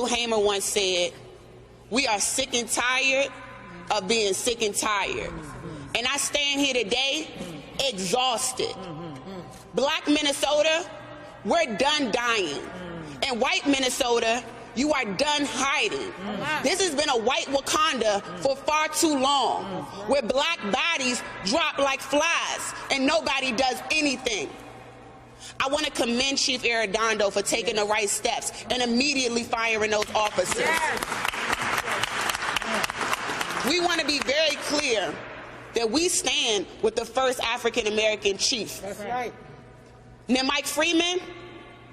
Marshall Hamer once said, "We are sick and tired of being sick and tired." And I stand here today exhausted. Black Minnesota, we're done dying. And white Minnesota, you are done hiding. This has been a white Wakanda for far too long, where black bodies drop like flies and nobody does anything. I want to commend Chief Arredondo for taking the right steps and immediately firing those officers. We want to be very clear that we stand with the first African-American chief. That's right. Now, Mike Freeman,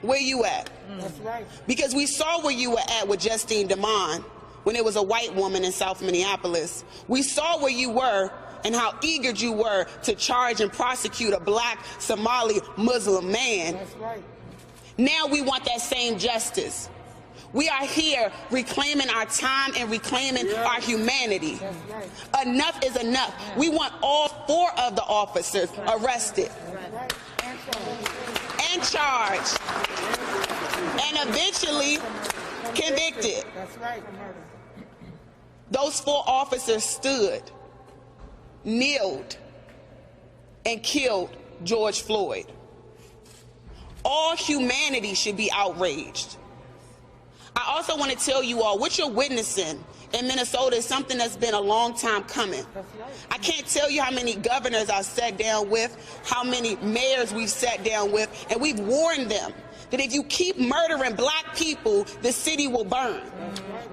where you at? That's right. Because we saw where you were at with Justine DeMond when it was a white woman in South Minneapolis. We saw where you were and how eager you were to charge and prosecute a black Somali Muslim man. That's right. Now we want that same justice. We are here reclaiming our time and reclaiming our humanity. That's right. Enough is enough. We want all 4 of the officers arrested and charged and eventually convicted. That's right. Those 4 officers stood, kneeled, and killed George Floyd. All humanity should be outraged. I also want to tell you all, what you're witnessing in Minnesota is something that's been a long time coming. I can't tell you how many governors I've sat down with, how many mayors we've sat down with, and we've warned them that if you keep murdering black people, the city will burn.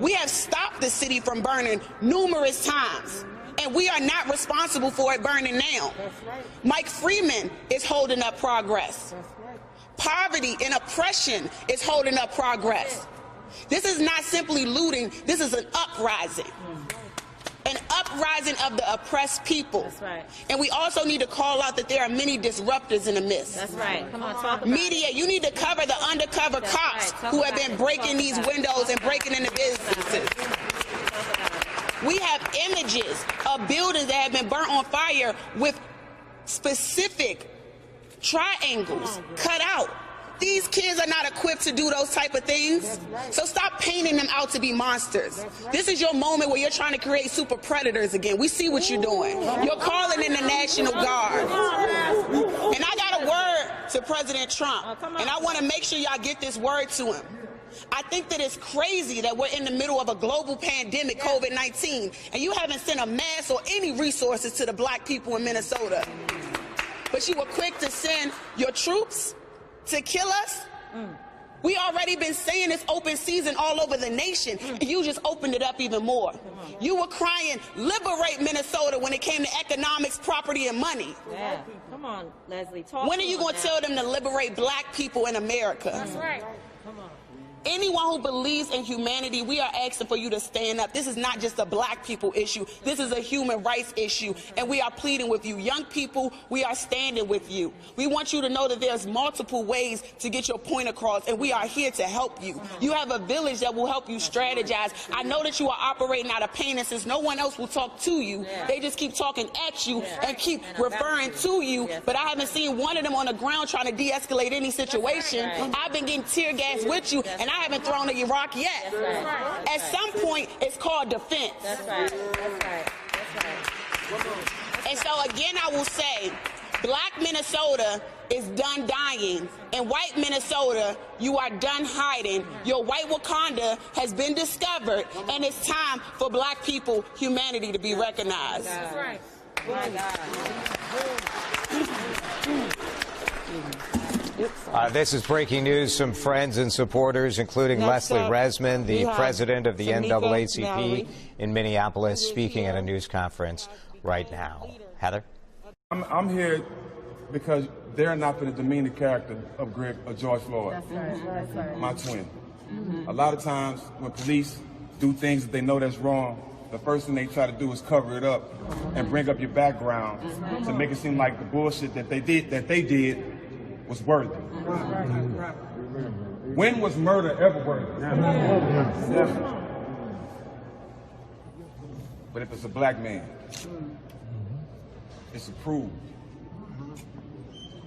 We have stopped the city from burning numerous times, and we are not responsible for it burning now. Mike Freeman is holding up progress. Poverty and oppression is holding up progress. This is not simply looting, this is an uprising. An uprising of the oppressed people. That's right. And we also need to call out that there are many disruptors in the midst. That's right. Come on, talk about Media, you need to cover the undercover That's cops right. who have been breaking these windows and breaking into businesses. We have images of buildings that have been burnt on fire with specific triangles cut out. These kids are not equipped to do those type of things. So stop painting them out to be monsters. This is your moment where you're trying to create super predators again. We see what you're doing. You're calling in the National Guard. And I got a word to President Trump. And I want to make sure y'all get this word to him. I think that it's crazy that we're in the middle of a global pandemic, COVID-19, and you haven't sent a mass or any resources to the black people in Minnesota. But you were quick to send your troops to kill us? We already been saying it's open season all over the nation, and you just opened it up even more. You were crying, liberate Minnesota when it came to economics, property, and money. Yeah. Come on, Leslie, talk. When are you going to tell them to liberate black people in America? That's right. Come on. Anyone who believes in humanity, we are asking for you to stand up. This is not just a black people issue. This is a human rights issue, and we are pleading with you. Young people, we are standing with you. We want you to know that there's multiple ways to get your point across, and we are here to help you. You have a village that will help you strategize. I know that you are operating out of pain, and since no one else will talk to you, they just keep talking at you and keep referring to you, but I haven't seen one of them on the ground trying to de-escalate any situation. I've been getting tear gas with you, and I haven't thrown a Iraq yet. At some point, it's called defense. That's right. That's right. That's right. And so again, I will say, black Minnesota is done dying. In white Minnesota, you are done hiding. Your white Wakanda has been discovered, and it's time for black people, humanity to be recognized. That's right. My God. This is breaking news. Some friends and supporters, including Leslie Resman, the president of the NAACP in Minneapolis, speaking at a news conference right now. Heather? I'm here because they're not going to demean the character of George Floyd, my twin. A lot of times when police do things that they know that's wrong, the first thing they try to do is cover it up and bring up your background to make it seem like the bullshit that they did was worthy. When was murder ever worthy? Never. But if it's a black man, it's approved.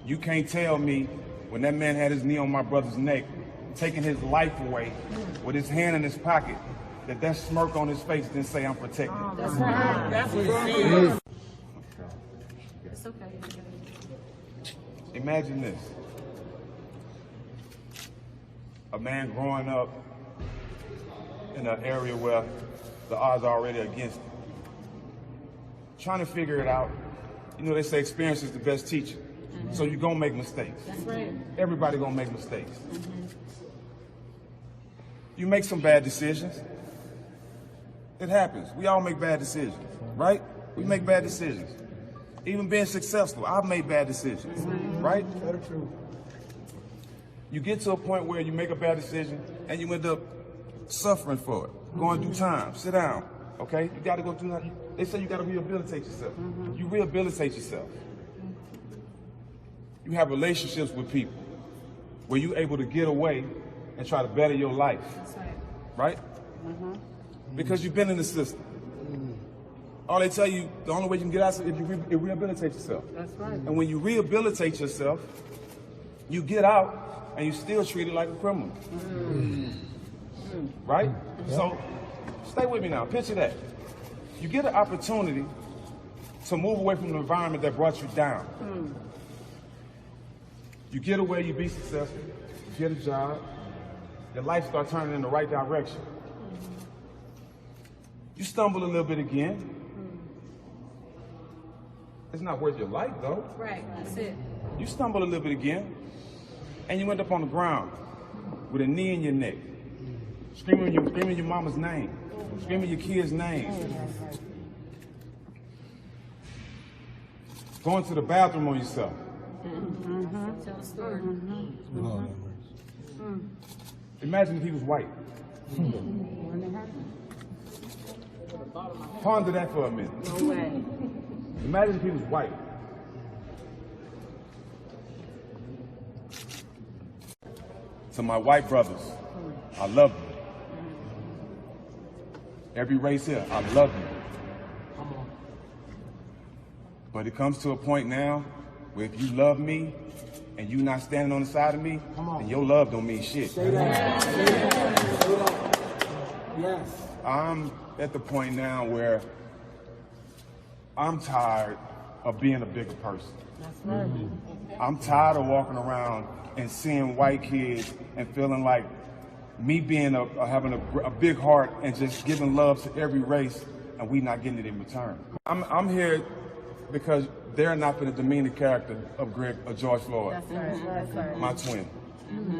You can't tell me when that man had his knee on my brother's neck taking his life away with his hand in his pocket, that smirk on his face didn't say I'm protected. That's right. That's what it is. It's okay. Imagine this. A man growing up in an area where the odds are already against him. Trying to figure it out. You know, they say experience is the best teacher. So you're going to make mistakes. That's right. Everybody going to make mistakes. You make some bad decisions. It happens. We all make bad decisions, right? We make bad decisions. Even being successful, I've made bad decisions, right? That's true. You get to a point where you make a bad decision and you end up suffering for it. Going through time. Sit down, okay? You got to go through that. They say you got to rehabilitate yourself. You rehabilitate yourself. You have relationships with people where you're able to get away and try to better your life. That's right. Right? Because you've been in the system. All they tell you, the only way you can get out is if you rehabilitate yourself. That's right. And when you rehabilitate yourself, you get out and you still treated like a criminal. Right? So stay with me now. Picture that. You get an opportunity to move away from the environment that brought you down. You get away, you be successful, you get a job, your life starts turning in the right direction. You stumble a little bit again. It's not worth your life, though. Right, that's it. You stumble a little bit again, and you end up on the ground with a knee in your neck, screaming your mama's name, screaming your kid's name, going to the bathroom on yourself. Tell a story. Imagine if he was white. Ponder that for a minute. No way. Imagine if he was white. To my white brothers, I love you. Every race here, I love you. But it comes to a point now where if you love me and you not standing on the side of me, then your love don't mean shit. Say that. Say that. Yes. I'm at the point now where I'm tired of being a bigger person. That's right. I'm tired of walking around and seeing white kids and feeling like me being having a big heart and just giving love to every race and we not getting it in return. I'm here because they're not going to demean the character of George Floyd. That's right. That's right. My twin.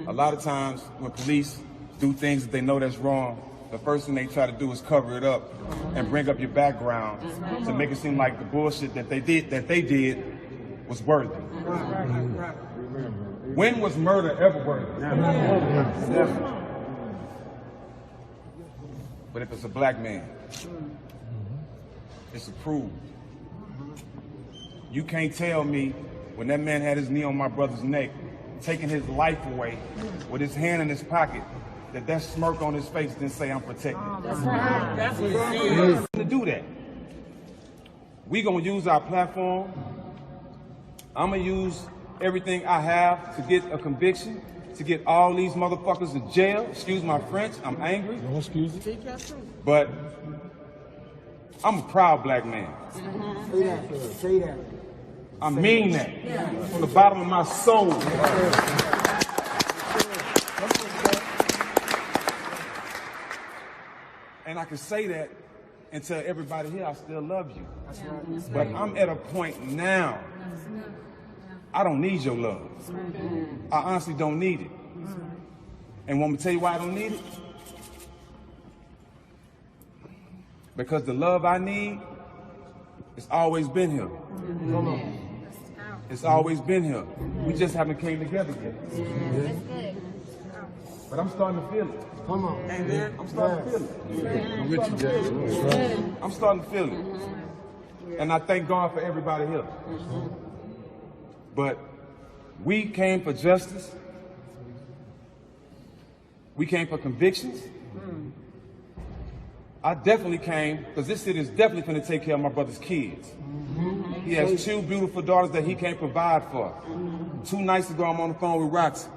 A lot of times when police do things that they know that's wrong, the first thing they try to do is cover it up and bring up your background to make it seem like the bullshit that they did was worthy. When was murder ever worthy? Never. But if it's a black man, it's approved. You can't tell me when that man had his knee on my brother's neck, taking his life away with his hand in his pocket, that smirk on his face didn't say I'm protected. That's right. That's what it is. To do that, we gonna use our platform. I'm gonna use everything I have to get a conviction, to get all these motherfuckers to jail. Excuse my French, I'm angry. No excuse. But I'm a proud black man. Say that, sir. Say that. I mean that from the bottom of my soul. And I can say that and tell everybody here I still love you. But I'm at a point now, I don't need your love. I honestly don't need it. And want me to tell you why I don't need it? Because the love I need, it's always been here. It's always been here. We just haven't came together yet. But I'm starting to feel it. Come on. Amen. I'm starting to feel it. I'm with you, Jay. I'm starting to feel it. And I thank God for everybody here. But we came for justice. We came for convictions. I definitely came because this city is definitely going to take care of my brother's kids. He has 2 beautiful daughters that he can't provide for. 2 nights ago, I'm on the phone with Roxy.